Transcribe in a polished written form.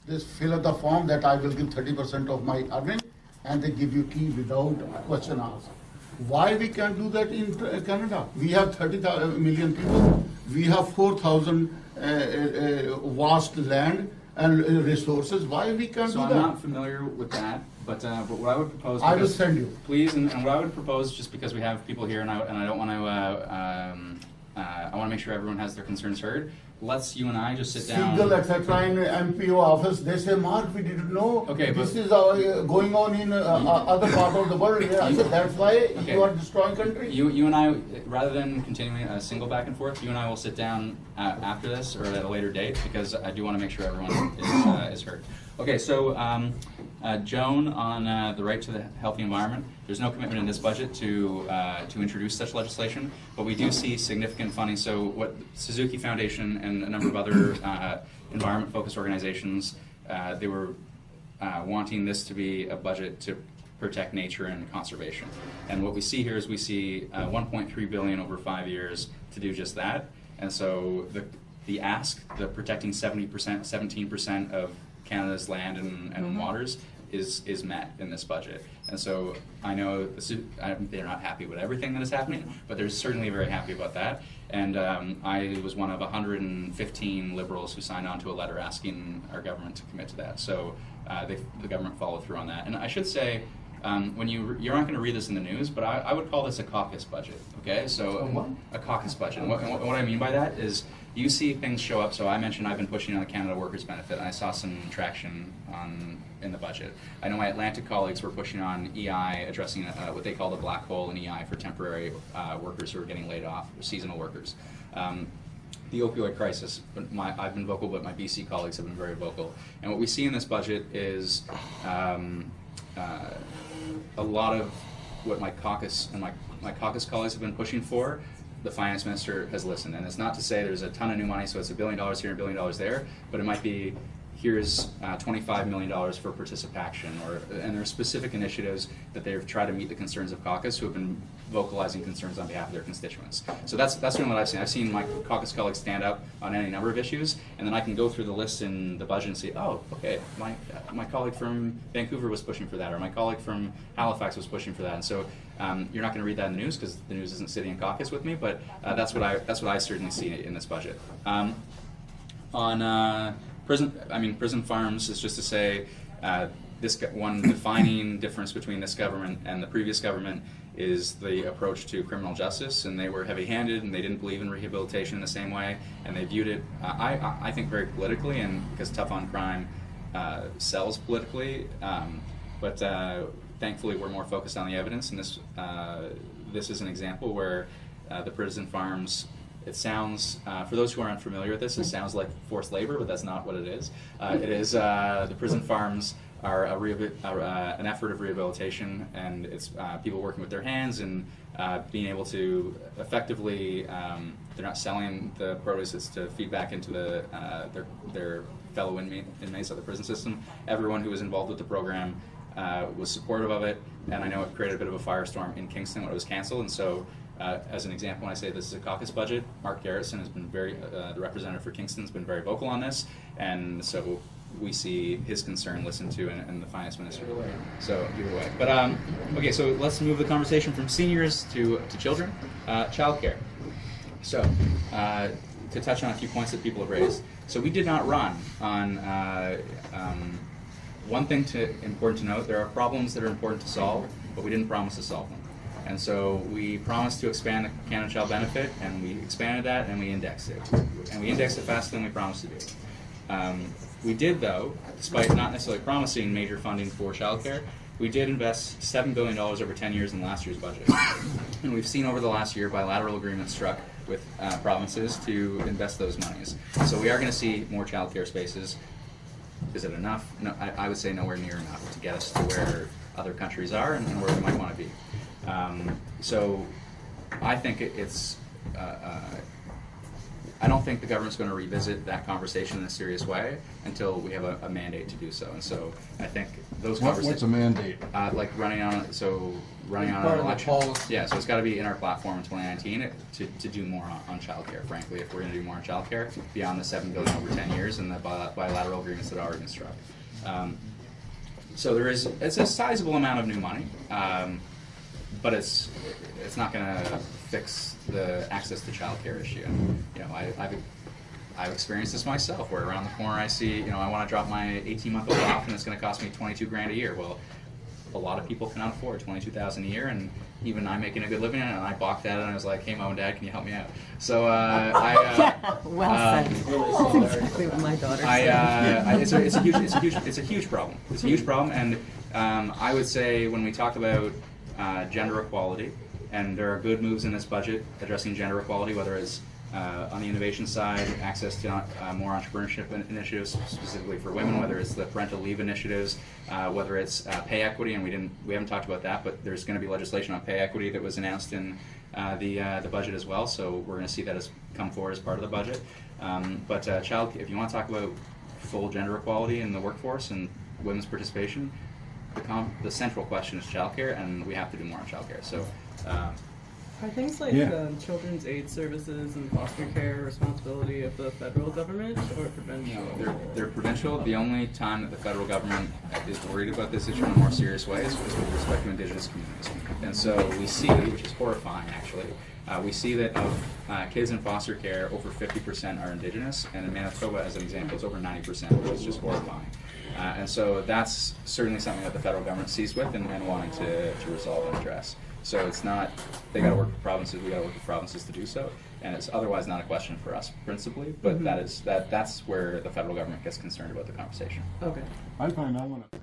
They fill up the form that I will give 30% of my earning, and they give you key without question asked. Why we can't do that in Canada? We have 30 million people. We have 4,000 vast land and resources. Why we can't So do I'm that? not familiar with that, but what I would propose. I will send you. Please, and what I would propose, just because we have people here, and I don't want to, I want to make sure everyone has their concerns heard. Let's you and I just sit down. Single, etc. in MPO office, they say, Mark, we didn't know. Okay, this but- is going on in other part of the world. I said, that's why you are destroying country. You and I, rather than continuing a single back and forth, you and I will sit down after this or at a later date, because I do want to make sure everyone is heard. Okay, so Joan, on the right to the healthy environment, there's no commitment in this budget to introduce such legislation, but we do see significant funding. So what Suzuki Foundation and a number of other environment-focused organizations, they were wanting this to be a budget to protect nature and conservation. And what we see here is we see $1.3 billion over 5 years to do just that. And so the ask, the protecting 17% of Canada's land and waters is met in this budget. And so I know they're not happy with everything that is happening, but they're certainly very happy about that. And I was one of 115 Liberals who signed on to a letter asking our government to commit to that. So the government followed through on that. And I should say, when you're not going to read this in the news, but I would call this a caucus budget. Okay, so a caucus budget. And what I mean by that is you see things show up. So I mentioned I've been pushing on the Canada Workers Benefit, and I saw some traction in the budget. I know my Atlantic colleagues were pushing on EI, addressing what they call the black hole in EI for temporary workers who are getting laid off, seasonal workers. The opioid crisis, I've been vocal, but my BC colleagues have been very vocal. And what we see in this budget is a lot of what my caucus and my caucus colleagues have been pushing for. The finance minister has listened, and it's not to say there's a ton of new money, so it's $1 billion here and $1 billion there, but it might be here's $25 million for participation, and there are specific initiatives that they've tried to meet the concerns of caucus who have been vocalizing concerns on behalf of their constituents. So that's really what I've seen. I've seen my caucus colleagues stand up on any number of issues, and then I can go through the list in the budget and see, oh, okay, my colleague from Vancouver was pushing for that, or my colleague from Halifax was pushing for that, and so you're not going to read that in the news because the news isn't sitting in caucus with me, but that's what I certainly see in this budget. On prison farms is just to say this one defining difference between this government and the previous government is the approach to criminal justice, and they were heavy-handed and they didn't believe in rehabilitation in the same way, and they viewed it, I think, very politically, and because tough on crime sells politically, but thankfully we're more focused on the evidence, and this is an example where the prison farms, it sounds, for those who are unfamiliar with this, it sounds like forced labor, but that's not what it is. It is, the prison farms are an effort of rehabilitation, and it's people working with their hands and being able to effectively, they're not selling the produce, it's to feed back into their fellow inmates of the prison system. Everyone who was involved with the program was supportive of it, and I know it created a bit of a firestorm in Kingston when it was canceled, and so as an example, when I say this is a caucus budget, Mark Garrison has been the representative for Kingston has been very vocal on this, and so we see his concern listened to, and the finance minister. So either way. But okay, so let's move the conversation from seniors to children. Childcare. So to touch on a few points that people have raised. So we did not run on one thing important to note, there are problems that are important to solve, but we didn't promise to solve them. And so we promised to expand the Canada Child Benefit, and we expanded that, and we indexed it. And we indexed it faster than we promised to do. We did, though, despite not necessarily promising major funding for childcare, we did invest $7 billion over 10 years in last year's budget. And we've seen over the last year bilateral agreements struck with provinces to invest those monies. So we are going to see more childcare spaces. Is it enough? No, I would say nowhere near enough to get us to where other countries are and where we might want to be. So I think it's, I don't think the government's going to revisit that conversation in a serious way until we have a mandate to do so. And so I think those conversations. What's a mandate? Like running on Part an of the election. policy. Yeah, so it's got to be in our platform in 2019 to do more on childcare. Frankly, if we're going to do more on childcare beyond the $7 billion over 10 years and the bilateral agreements that Oregon struck. So it's a sizable amount of new money, but it's not going to fix the access to childcare issue. You know, I've experienced this myself, where around the corner I see, I want to drop my 18-month-old off, and it's going to cost me $22,000 a year. Well, a lot of people cannot afford $22,000 a year, and even I'm making a good living, and I balked at it, and I was like, "Hey, Mom and Dad, can you help me out?" So Well said. That's exactly what my daughter said. it's a huge problem. It's a huge problem, and I would say when we talk about gender equality, and there are good moves in this budget addressing gender equality, whether it's on the innovation side, access to more entrepreneurship initiatives specifically for women, whether it's the parental leave initiatives, whether it's pay equity, and we haven't talked about that, but there's going to be legislation on pay equity that was announced in the budget as well. So we're going to see that come forward as part of the budget. But if you want to talk about full gender equality in the workforce and women's participation, the central question is childcare, and we have to do more on childcare. So. Are things like Yeah. children's aid services and foster care a responsibility of the federal government or provincial? They're provincial. The only time that the federal government is worried about this issue in a more serious way is with respect to Indigenous communities. And so we see, which is horrifying actually, we see that of kids in foster care, over 50% are Indigenous, and in Manitoba, as an example, it's over 90%, which is just horrifying. And so that's certainly something that the federal government sees with and wanting to resolve and address. So it's not, they got to work with provinces, we got to work with provinces to do so, and it's otherwise not a question for us principally, but that's where the federal government gets concerned about the conversation. Okay. I find I want to